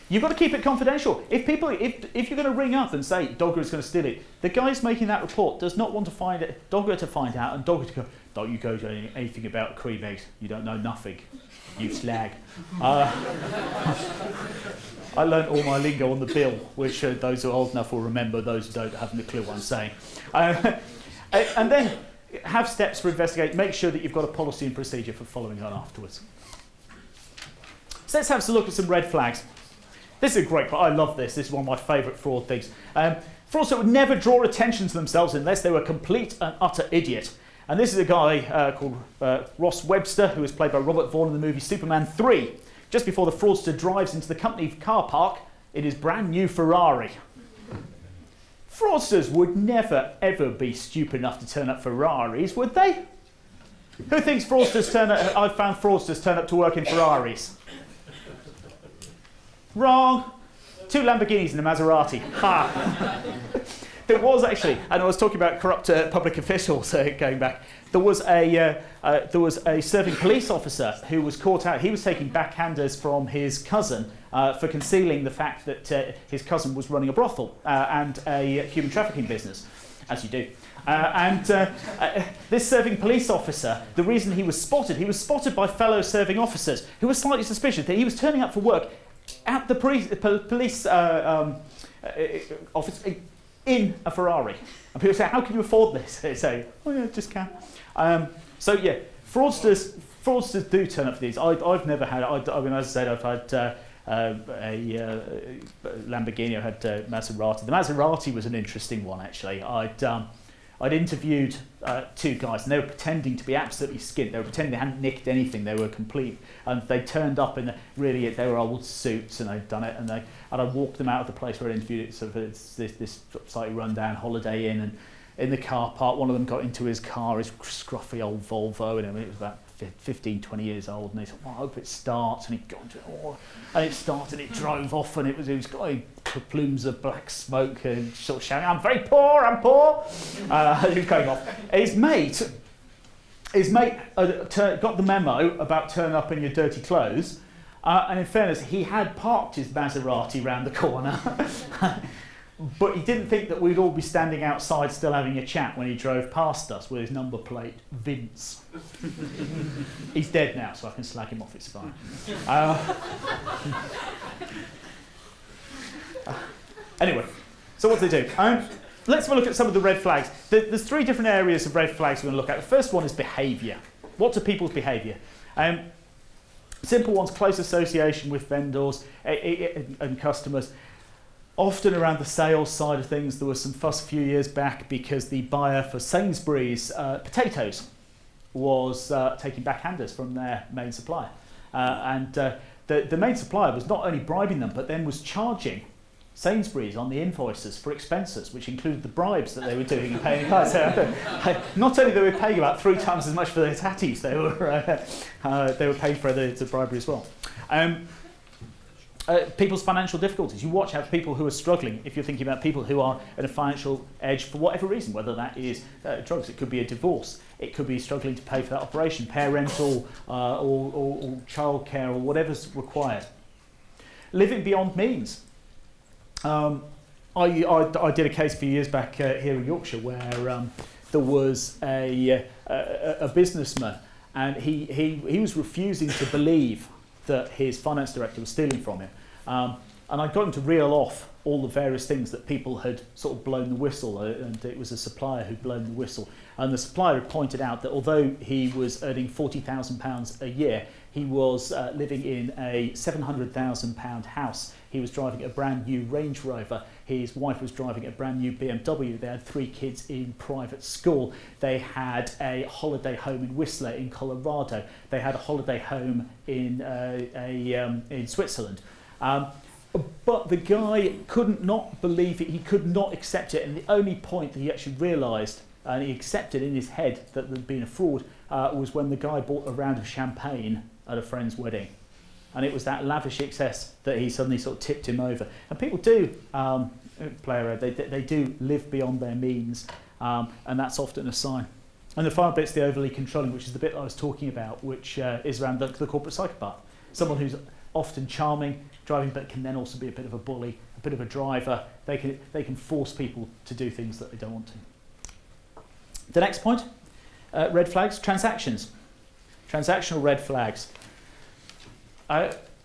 You've got to keep it confidential. If you're going to ring up and say Dogger is going to steal it, the guy who's making that report does not want to find it, Dogger to find out, and Dogger to go, don't you go to anything about cream eggs. You don't know nothing, you slag. I learnt all my lingo on the bill, which those who are old enough will remember, those who don't haven't a clue what I'm saying. And then have steps for investigate. Make sure that you've got a policy and procedure for following on afterwards. So let's have a look at some red flags. This is great, but I love this. This is one of my favourite fraud things. Fraudsters would never draw attention to themselves unless they were a complete and utter idiot. And this is a guy called Ross Webster, who was played by Robert Vaughn in the movie Superman 3, just before the fraudster drives into the company car park in his brand new Ferrari. Fraudsters would never, ever be stupid enough to turn up Ferraris, would they? Who thinks fraudsters turn up? I've found fraudsters turn up to work in Ferraris. Wrong. 2 Lamborghinis and a Maserati. Ha! There was actually, and I was talking about corrupt public officials going back. There was a serving police officer who was caught out. He was taking backhanders from his cousin for concealing the fact that his cousin was running a brothel and a human trafficking business, as you do. This serving police officer, the reason he was spotted by fellow serving officers who were slightly suspicious that he was turning up for work at the police office in a Ferrari. And people say, how can you afford this? They say, oh yeah, just can. So yeah, fraudsters do turn up for these. I've never had, I mean, as I said, I've had a Lamborghini, I had Maserati. The Maserati was an interesting one, actually. I'd interviewed 2 guys, and they were pretending to be absolutely skint. They were pretending they hadn't nicked anything. They were complete, and they turned up in they were old suits, and they'd done it. And I walked them out of the place where I interviewed it. So it's this slightly run-down Holiday Inn, and in the car park, one of them got into his car, his scruffy old Volvo, and it was about 15, 20 years old, and he said, well, I hope it starts, and he got into it, and it started, it drove off, and it was got plumes of black smoke, and sort of shouting, I'm very poor, I'm poor. He was going off. His mate got the memo about turn up in your dirty clothes, and in fairness, he had parked his Maserati round the corner. but he didn't think that we'd all be standing outside still having a chat when he drove past us with his number plate, Vince. He's dead now, so I can slag him off, it's fine. Anyway, so what do they do? Let's have a look at some of the red flags. There's 3 different areas of red flags we're going to look at. The first one is behaviour. What are people's behaviour? Simple ones, close association with vendors and customers. Often around the sales side of things, there was some fuss a few years back because the buyer for Sainsbury's potatoes was taking backhanders from their main supplier. The main supplier was not only bribing them, but then was charging Sainsbury's on the invoices for expenses, which included the bribes that they were doing and paying. So, not only they were paying about 3 times as much for their tatties, they were paying for the bribery as well. People's financial difficulties. You watch out for people who are struggling. If you're thinking about people who are at a financial edge for whatever reason, whether that is drugs, it could be a divorce, it could be struggling to pay for that operation, parental or childcare or whatever's required. Living beyond means. I did a case a few years back here in Yorkshire where there was a businessman, and he was refusing to believe that his finance director was stealing from him. And I got him to reel off all the various things that people had sort of blown the whistle, and it was a supplier who'd blown the whistle. And the supplier had pointed out that although he was earning £40,000 a year, he was living in a £700,000 house. He was driving a brand new Range Rover. His wife was driving a brand new BMW. They had 3 kids in private school. They had a holiday home in Whistler in Colorado. They had a holiday home in Switzerland. But the guy could not believe it. He could not accept it. And the only point that he actually realised, and he accepted in his head that there'd been a fraud, was when the guy bought a round of champagne at a friend's wedding. And it was that lavish excess that he suddenly sort of tipped him over. And people do play around. They do live beyond their means, and that's often a sign. And the final bit's the overly controlling, which is the bit I was talking about, which is around the corporate psychopath. Someone who's often charming, driving, but can then also be a bit of a bully, a bit of a driver. They can force people to do things that they don't want to. The next point, red flags, transactions. Transactional red flags.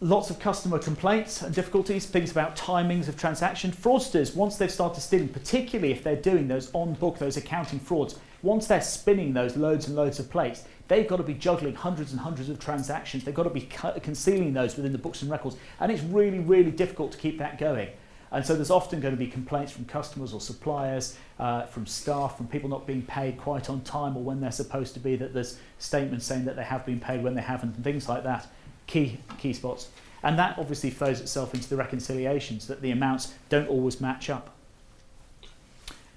Lots of customer complaints and difficulties, things about timings of transaction. Fraudsters, once they've started stealing, particularly if they're doing those on-book, those accounting frauds, once they're spinning those loads and loads of plates, they've got to be juggling hundreds and hundreds of transactions. They've got to be concealing those within the books and records. And it's really, really difficult to keep that going. And so there's often going to be complaints from customers or suppliers, from staff, from people not being paid quite on time or when they're supposed to be, that there's statements saying that they have been paid when they haven't, and things like that. Key spots. And that obviously flows itself into the reconciliations, that the amounts don't always match up.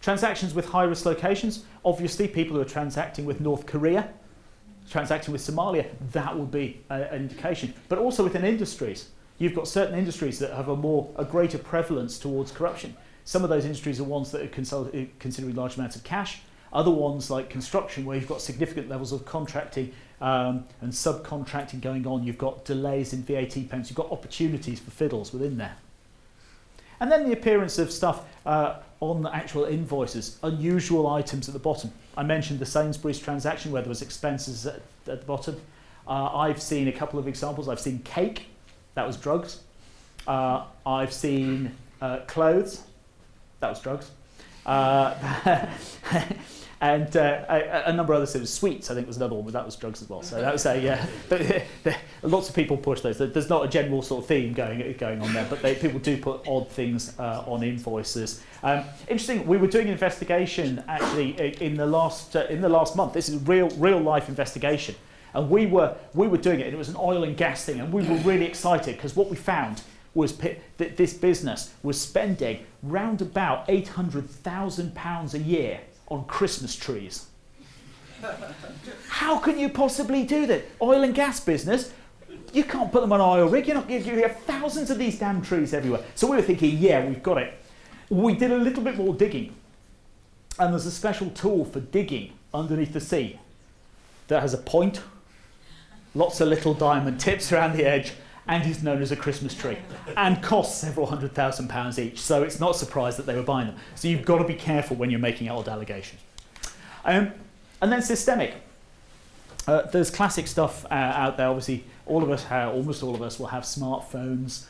Transactions with high-risk locations. Obviously, people who are transacting with North Korea, transacting with Somalia, that would be an indication. But also within industries. You've got certain industries that have a greater prevalence towards corruption. Some of those industries are ones that are considering large amounts of cash. Other ones, like construction, where you've got significant levels of contracting and subcontracting going on. You've got delays in VAT payments. You've got opportunities for fiddles within there. And then the appearance of stuff on the actual invoices, unusual items at the bottom. I mentioned the Sainsbury's transaction where there was expenses at the bottom. I've seen a couple of examples. I've seen cake. That was drugs. I've seen clothes. That was drugs. And a number of other things. Sweets, I think, was another one, but that was drugs as well. So that was lots of people push those. There's not a general sort of theme going on there, but people do put odd things on invoices. Interesting. We were doing an investigation actually in the last month. This is a real life investigation. And we were doing it, and it was an oil and gas thing, and we were really excited because what we found was that this business was spending round about £800,000 a year on Christmas trees. How can you possibly do that? Oil and gas business, you can't put them on an oil rig. You have thousands of these damn trees everywhere. So we were thinking, yeah, we've got it. We did a little bit more digging, and there's a special tool for digging underneath the sea that has a point. Lots of little diamond tips around the edge, and is known as a Christmas tree and costs several £100,000 each. So it's not a surprise that they were buying them. So you've got to be careful when you're making odd allegations. And then systemic. There's classic stuff out there. Obviously, almost all of us will have smartphones.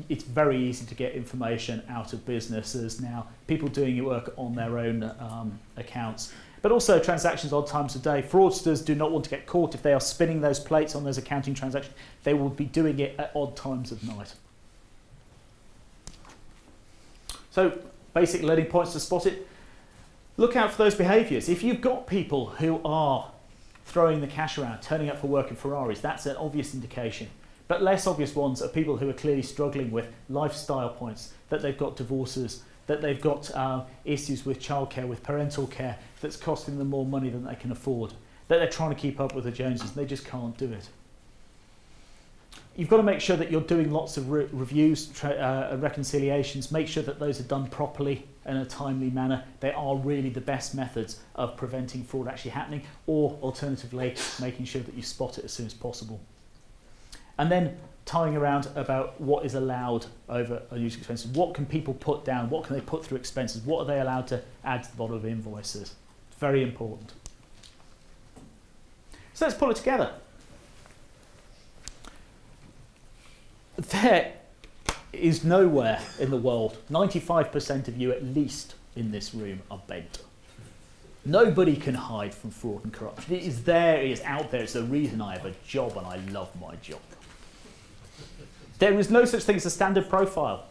It's very easy to get information out of businesses now. People doing work on their own accounts. But also transactions odd times a day. Fraudsters do not want to get caught if they are spinning those plates on those accounting transactions. They will be doing it at odd times of night. So basic learning points to spot it. Look out for those behaviours. If you've got people who are throwing the cash around, turning up for work in Ferraris, that's an obvious indication. But less obvious ones are people who are clearly struggling with lifestyle points, that they've got divorces, that they've got issues with childcare, with parental care, that's costing them more money than they can afford, that they're trying to keep up with the Joneses and they just can't do it. You've got to make sure that you're doing lots of reviews, reconciliations, make sure that those are done properly in a timely manner. They are really the best methods of preventing fraud actually happening, or alternatively, making sure that you spot it as soon as possible. And then tying around about what is allowed over unused expenses. What can people put down? What can they put through expenses? What are they allowed to add to the bottom of invoices? It's very important. So let's pull it together. There is nowhere in the world, 95% of you at least in this room are bent. Nobody can hide from fraud and corruption. It is there, it is out there. It's the reason I have a job and I love my job. There is no such thing as a standard profile.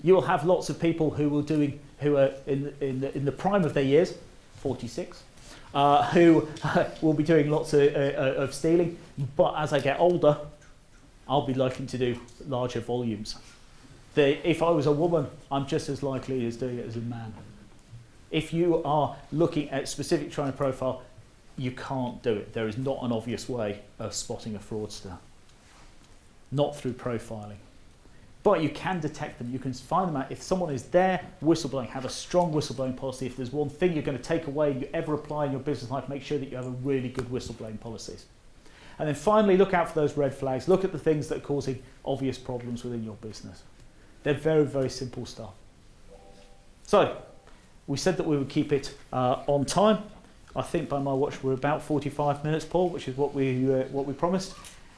You will have lots of people who are in the prime of their years, 46, who will be doing lots of stealing. But as I get older, I'll be likely to do larger volumes. If I was a woman, I'm just as likely as doing it as a man. If you are looking at specific trying to profile, you can't do it. There is not an obvious way of spotting a fraudster. Not through profiling. But you can detect them. You can find them out. If someone is there, whistleblowing, have a strong whistleblowing policy. If there's one thing you're going to take away and you ever apply in your business life, make sure that you have a really good whistleblowing policies. And then finally, look out for those red flags. Look at the things that are causing obvious problems within your business. They're very, very simple stuff. So, we said that we would keep it on time. I think by my watch we're about 45 minutes, Paul, which is what we promised.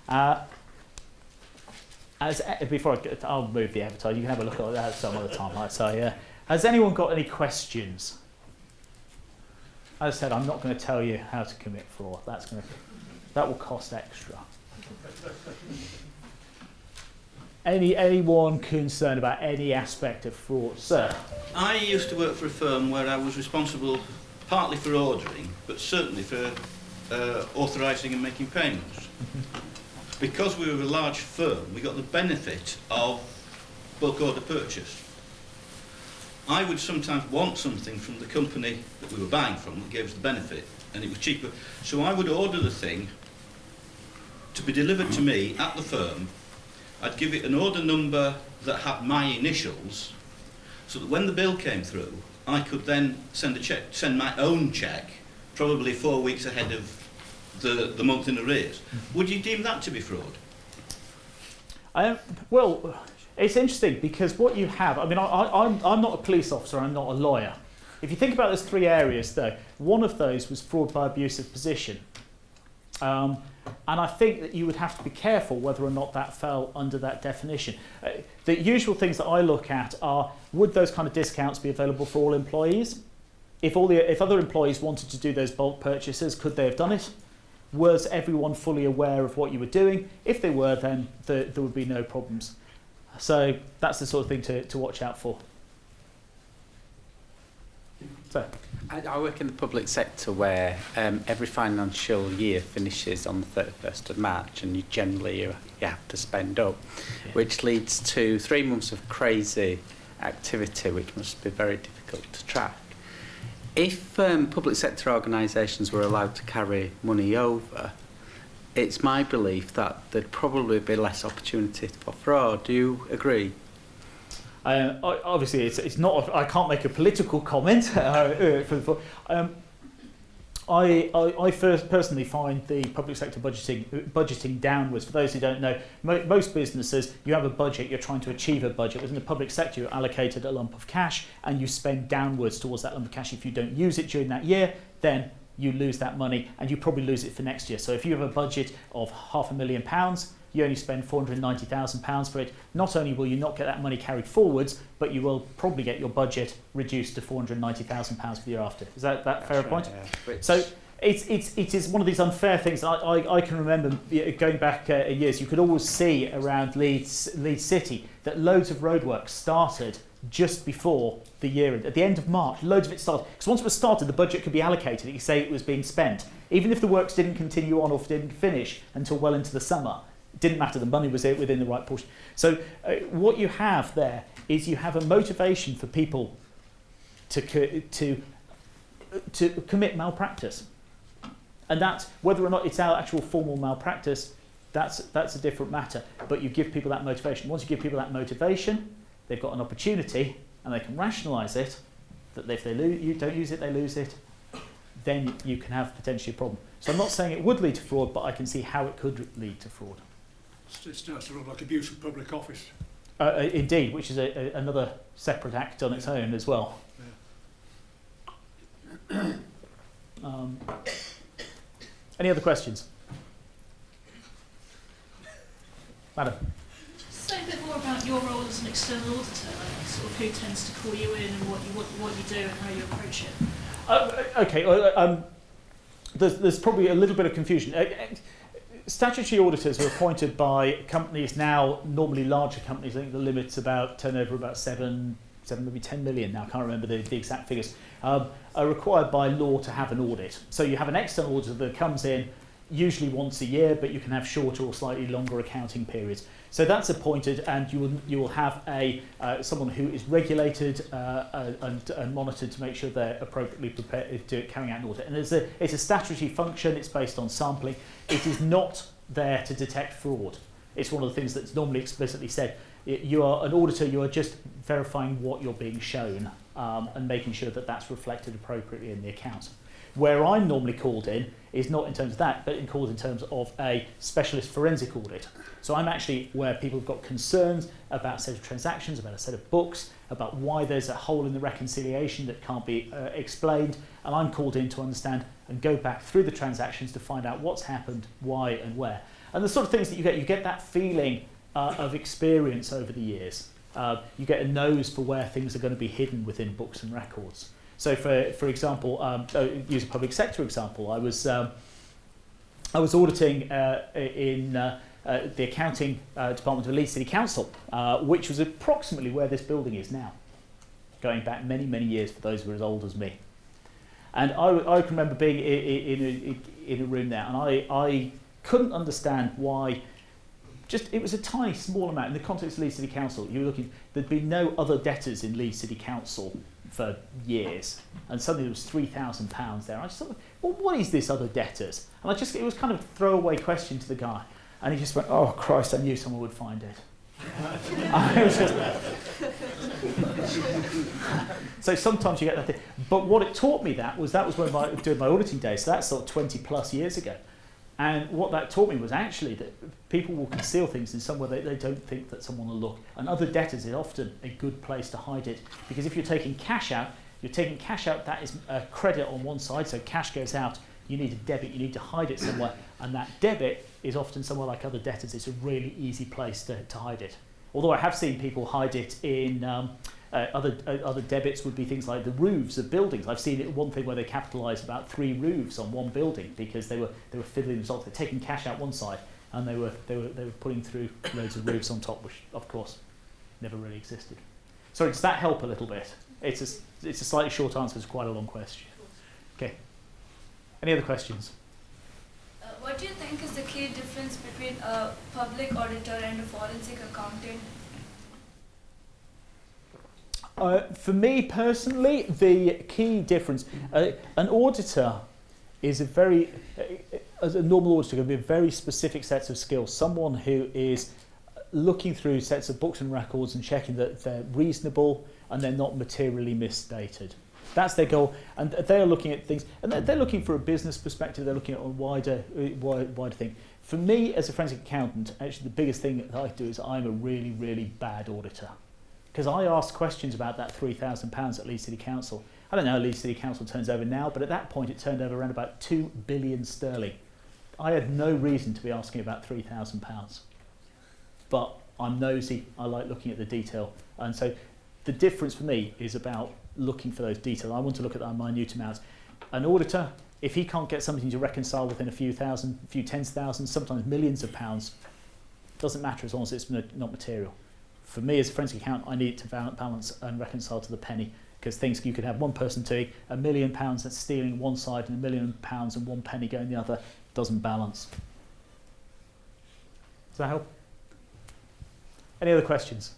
I'll move the avatar. You can have a look at that some other time. Right? So, yeah. Has anyone got any questions? As I said, I'm not going to tell you how to commit fraud. That will cost extra. Anyone concerned about any aspect of fraud? Sir? I used to work for a firm where I was responsible partly for ordering, but certainly for authorising and making payments. Because we were a large firm, we got the benefit of bulk order purchase. I would sometimes want something from the company that we were buying from that gave us the benefit, and it was cheaper. So I would order the thing to be delivered to me at the firm. I'd give it an order number that had my initials, so that when the bill came through, I could then send my own cheque, probably 4 weeks ahead of the month in arrears. Would you deem that to be fraud? Well, it's interesting because what you have, I'm not a police officer, I'm not a lawyer. If you think about those three areas though, one of those was fraud by abusive position. And I think that you would have to be careful whether or not that fell under that definition. The usual things that I look at are, would those kind of discounts be available for all employees? If other employees wanted to do those bulk purchases, could they have done it? Was everyone fully aware of what you were doing? If they were, then there would be no problems. So that's the sort of thing to watch out for. So. I work in the public sector where every financial year finishes on the 31st of March and you have to spend up, which leads to 3 months of crazy activity which must be very difficult to track. If public sector organisations were allowed to carry money over, it's my belief that there'd probably be less opportunity for fraud. Do you agree? Obviously, it's not. I can't make a political comment. I first personally find the public sector budgeting downwards. For those who don't know, most businesses, you have a budget, you're trying to achieve a budget. Within the public sector, you're allocated a lump of cash and you spend downwards towards that lump of cash. If you don't use it during that year, then you lose that money and you probably lose it for next year. So if you have a budget of £500,000, you only spend £490,000 for it. Not only will you not get that money carried forwards, but you will probably get your budget reduced to £490,000 for the year after. Is that fair That's point? right, yeah. So it is one of these unfair things. I can remember going back years, you could always see around Leeds City that loads of roadworks started just before the year end. At the end of March, loads of it started. Because once it was started, the budget could be allocated. You say it was being spent. Even if the works didn't continue on or didn't finish until well into the summer, it didn't matter, the money was within the right portion. So what you have there is you have a motivation for people to commit malpractice. And that's, whether or not it's our actual formal malpractice, that's a different matter. But you give people that motivation. Once you give people that motivation, they've got an opportunity and they can rationalise it, that if you don't use it, they lose it, then you can have potentially a problem. So I'm not saying it would lead to fraud, but I can see how it could lead to fraud. It starts to look like abuse of public office. Indeed, which is another separate act on its own as well. Any other questions? Madam? Say a bit more about your role as an external auditor, like sort of who tends to call you in and what you do and how you approach it. There's probably a little bit of confusion. Statutory auditors are appointed by companies now, normally larger companies. I think the limit's about turnover about 7, maybe 10 million now. I can't remember the exact figures. Are required by law to have an audit. So you have an external auditor that comes in usually once a year, but you can have shorter or slightly longer accounting periods. So that's appointed, and you will have someone who is regulated and monitored to make sure they're appropriately prepared to carrying out an audit. And it's a statutory function. It's based on sampling. It is not there to detect fraud. It's one of the things that's normally explicitly said. You are an auditor. You are just verifying what you're being shown and making sure that that's reflected appropriately in the accounts. Where I'm normally called in is not in terms of that, but called in terms of a specialist forensic audit. So I'm actually where people have got concerns about a set of transactions, about a set of books, about why there's a hole in the reconciliation that can't be explained, and I'm called in to understand and go back through the transactions to find out what's happened, why and where. And the sort of things that you get that feeling of experience over the years. You get a nose for where things are going to be hidden within books and records. So, for example, use a public sector example. I was auditing in the accounting department of Leeds City Council, which was approximately where this building is now, going back many, many years for those who are as old as me. And I can remember being in a room there, and I couldn't understand why. It was a tiny, small amount in the context of Leeds City Council. You were looking, there'd been no other debtors in Leeds City Council for years, and suddenly there was £3,000 there. I just thought, well, what is this other debtors? And it was kind of a throwaway question to the guy, and he just went, "Oh Christ, I knew someone would find it." So sometimes you get that thing. But what it taught me that was when I was doing my auditing days. So that's sort of 20 plus years ago. And what that taught me was actually that people will conceal things in somewhere they don't think that someone will look. And other debtors is often a good place to hide it. Because if you're taking cash out, that is a credit on one side, so cash goes out, you need a debit, you need to hide it somewhere. And that debit is often somewhere like other debtors. It's a really easy place to hide it. Although I have seen people hide it in other debits would be things like the roofs of buildings. I've seen one thing where they capitalised about 3 roofs on one building because they were fiddling themselves. They're taking cash out one side and they were putting through loads of roofs on top, which of course never really existed. Sorry, does that help a little bit? It's a slightly short answer to quite a long question. Okay. Any other questions? What do you think is the key difference between a public auditor and a forensic accountant? For me personally, the key difference, an auditor is as a normal auditor, going to be a very specific set of skills. Someone who is looking through sets of books and records and checking that they're reasonable and they're not materially misstated. That's their goal, and they're looking at things, and they're looking for a business perspective. They're looking at a wider thing. For me, as a forensic accountant, actually the biggest thing that I do is I'm a really, really bad auditor, because I ask questions about that £3,000 at Leeds City Council. I don't know how Leeds City Council turns over now, but at that point it turned over around about 2 billion sterling. I had no reason to be asking about £3,000, but I'm nosy. I like looking at the detail, and so the difference for me is about looking for those details. I want to look at that minute amounts. An auditor, if he can't get something to reconcile within a few thousand, a few tens of thousands, sometimes millions of pounds, doesn't matter as long as it's not material. For me as a forensic accountant, I need it to balance and reconcile to the penny, because things you could have one person doing £1 million that's stealing one side and £1 million and 1 penny going the other, doesn't balance. Does that help? Any other questions?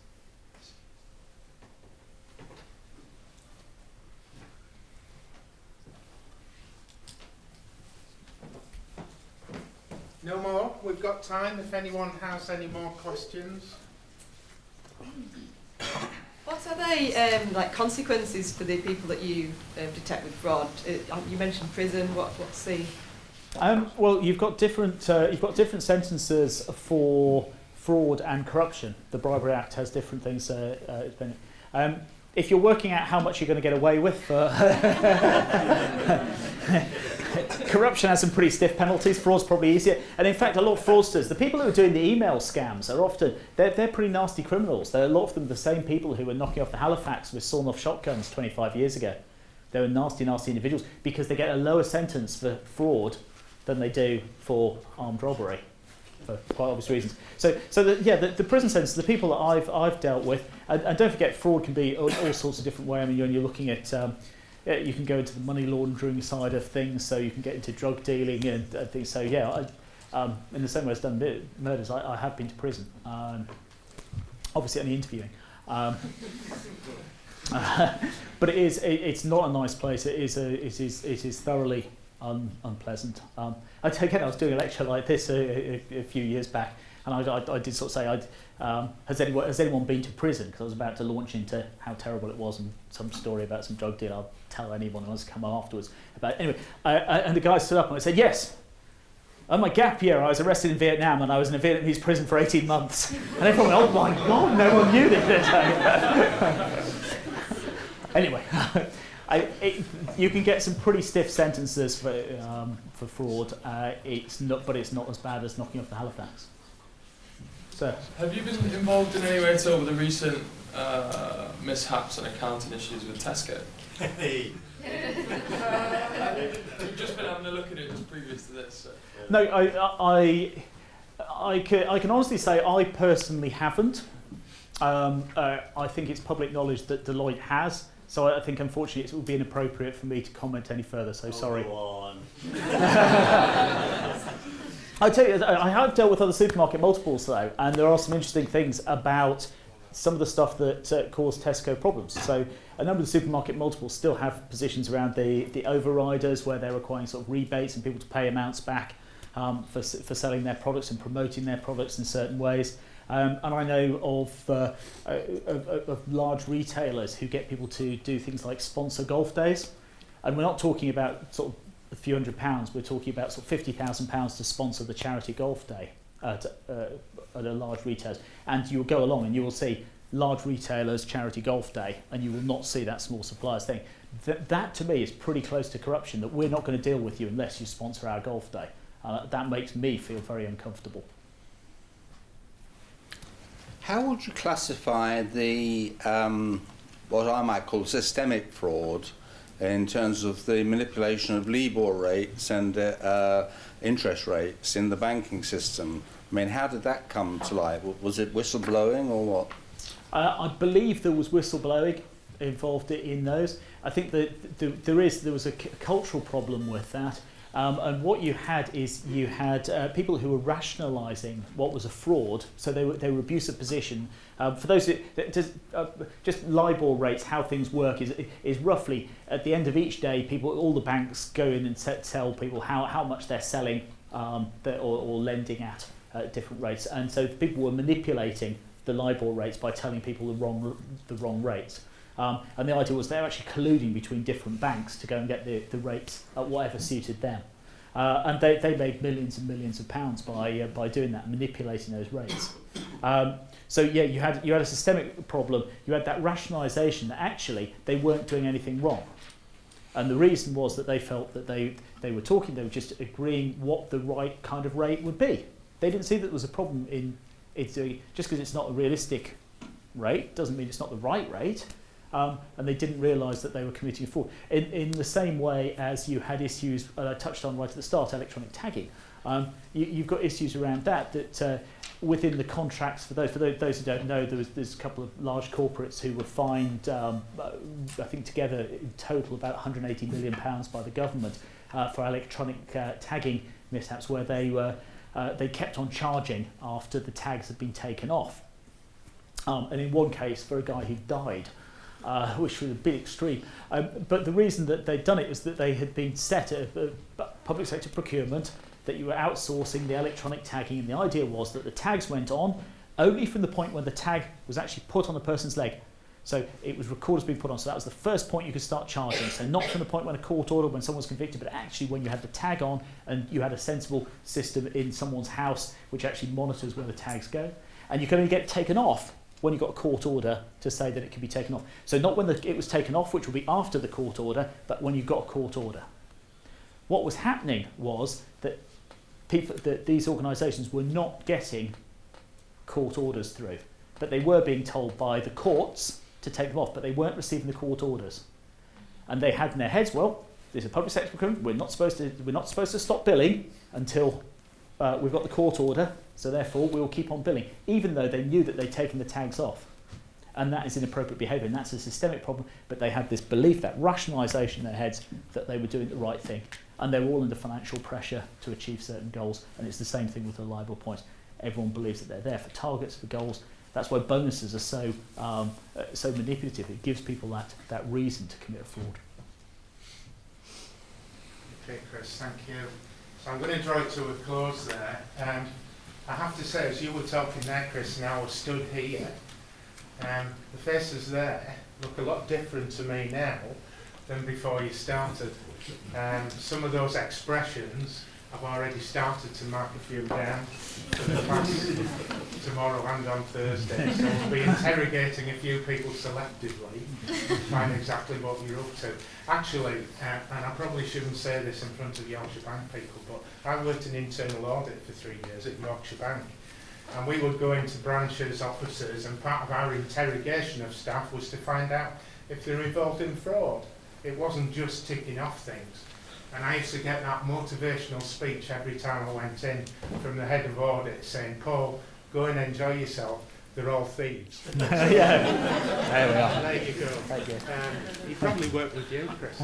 No more? We've got time if anyone has any more questions. What are they like consequences for the people that you detect with fraud? You mentioned prison. What's the? Well, you've got different sentences for fraud and corruption. The Bribery Act has different things. If you're working out how much you're going to get away with for corruption has some pretty stiff penalties. Fraud's probably easier. And in fact, a lot of fraudsters, the people who are doing the email scams, are often they're pretty nasty criminals. A lot of them are the same people who were knocking off the Halifax with sawn-off shotguns 25 years ago. They were nasty, nasty individuals because they get a lower sentence for fraud than they do for armed robbery, for quite obvious reasons. So the prison sentence, the people that I've dealt with, and don't forget, fraud can be all sorts of different ways. I mean, when you're looking at, you can go into the money laundering side of things, so you can get into drug dealing and things. So yeah, in the same way as done murders, I have been to prison. Obviously, only interviewing. But it's not a nice place. It is thoroughly unpleasant. Again, I was doing a lecture like this a few years back, and I did sort of say, has anyone been to prison? Because I was about to launch into how terrible it was and some story about some drug deal. I'll tell anyone who wants to come afterwards about it. Anyway, and the guy stood up and I said, yes. On my gap year, I was arrested in Vietnam, and I was in a Vietnamese prison for 18 months. And everyone went, oh my God, no one knew this. Anyway, you can get some pretty stiff sentences for fraud. But it's not as bad as knocking off the Halifax. So, have you been involved in any way at all with the recent mishaps and accounting issues with Tesco? You've just been having a look at it just previous to this. So. No, I can honestly say I personally haven't. I think it's public knowledge that Deloitte has. So I think, unfortunately, it would be inappropriate for me to comment any further. So sorry. Go on. I tell you, I have dealt with other supermarket multiples though, and there are some interesting things about some of the stuff that caused Tesco problems. So a number of the supermarket multiples still have positions around the overriders, where they're requiring sort of rebates and people to pay amounts back for selling their products and promoting their products in certain ways. And I know of large retailers who get people to do things like sponsor golf days. And we're not talking about sort of a few £100s, we're talking about sort of £50,000 to sponsor the charity golf day at a large retailer. And you will go along and you will see large retailers charity golf day, and you will not see that small suppliers thing. That to me is pretty close to corruption, that we're not going to deal with you unless you sponsor our golf day. That makes me feel very uncomfortable. How would you classify the what I might call systemic fraud in terms of the manipulation of LIBOR rates and interest rates in the banking system? I mean, how did that come to light? Was it whistleblowing or what? I believe there was whistleblowing involved in those. I think that there was a cultural problem with that. And what you had is people who were rationalising what was a fraud, so they were abusive position. For those just LIBOR rates, how things work is roughly at the end of each day, all the banks go in and tell people how much they're selling or lending at different rates, and so people were manipulating the LIBOR rates by telling people the wrong rates. And the idea was they were actually colluding between different banks to go and get the rates at whatever suited them. And they made millions and millions of pounds by doing that, manipulating those rates. So yeah, you had a systemic problem. You had that rationalisation that actually they weren't doing anything wrong, and the reason was that they felt that they were just agreeing what the right kind of rate would be. They didn't see that there was a problem in it doing, just because it's not a realistic rate doesn't mean it's not the right rate. And they didn't realise that they were committing fraud. In the same way as you had issues, I touched on right at the start, electronic tagging. You've got issues around that within the contracts, for those who don't know, there's a couple of large corporates who were fined, I think together in total about £180 million by the government for electronic tagging mishaps, where they kept on charging after the tags had been taken off. And in one case, for a guy who died, which was a bit extreme. But the reason that they'd done it was that they had been set at public sector procurement, that you were outsourcing the electronic tagging, and the idea was that the tags went on only from the point when the tag was actually put on a person's leg. So it was recorded as being put on, so that was the first point you could start charging. So not from the point when a court order, when someone was convicted, but actually when you had the tag on and you had a sensible system in someone's house which actually monitors where the tags go. And you can only get taken off when you got a court order to say that it can be taken off. So not when it was taken off, which will be after the court order, but when you've got a court order. What was happening was that these organisations were not getting court orders through, but they were being told by the courts to take them off, but they weren't receiving the court orders. And they had in their heads, well, this is a public sector procurement, we're not supposed to stop billing until we've got the court order, so therefore we'll keep on billing, even though they knew that they'd taken the tags off. And that is inappropriate behaviour, and that's a systemic problem, but they had this belief, that rationalisation in their heads, that they were doing the right thing. And they were all under financial pressure to achieve certain goals, and it's the same thing with the liable points. Everyone believes that they're there for targets, for goals. That's why bonuses are so manipulative. It gives people that reason to commit fraud. Okay, Chris, thank you. So I'm going to draw it to a close there. I have to say, as you were talking there, Chris, and I was stood here, the faces there look a lot different to me now than before you started. Some of those expressions I've already started to mark a few down for the class tomorrow and on Thursday. So we'll be interrogating a few people selectively to find exactly what you're up to. Actually, and I probably shouldn't say this in front of Yorkshire Bank people, but I worked in internal audit for 3 years at Yorkshire Bank. And we would go into branches, offices, and part of our interrogation of staff was to find out if they're involved in fraud. It wasn't just ticking off things. And I used to get that motivational speech every time I went in from the head of audit saying, Paul, go and enjoy yourself, they're all thieves. Yeah, there we are. There you go. Thank you. He probably worked with you, Chris.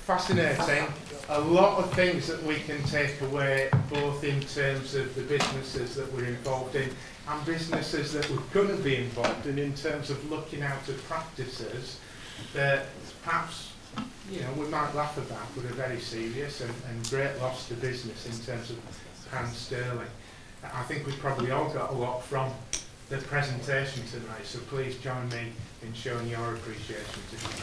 Fascinating. A lot of things that we can take away, both in terms of the businesses that we're involved in and businesses that we're going to be involved in terms of looking out at practices that perhaps, you know, we might laugh about, but are very serious and great loss to business in terms of pound sterling. I think we've probably all got a lot from the presentation tonight, so please join me in showing your appreciation to these.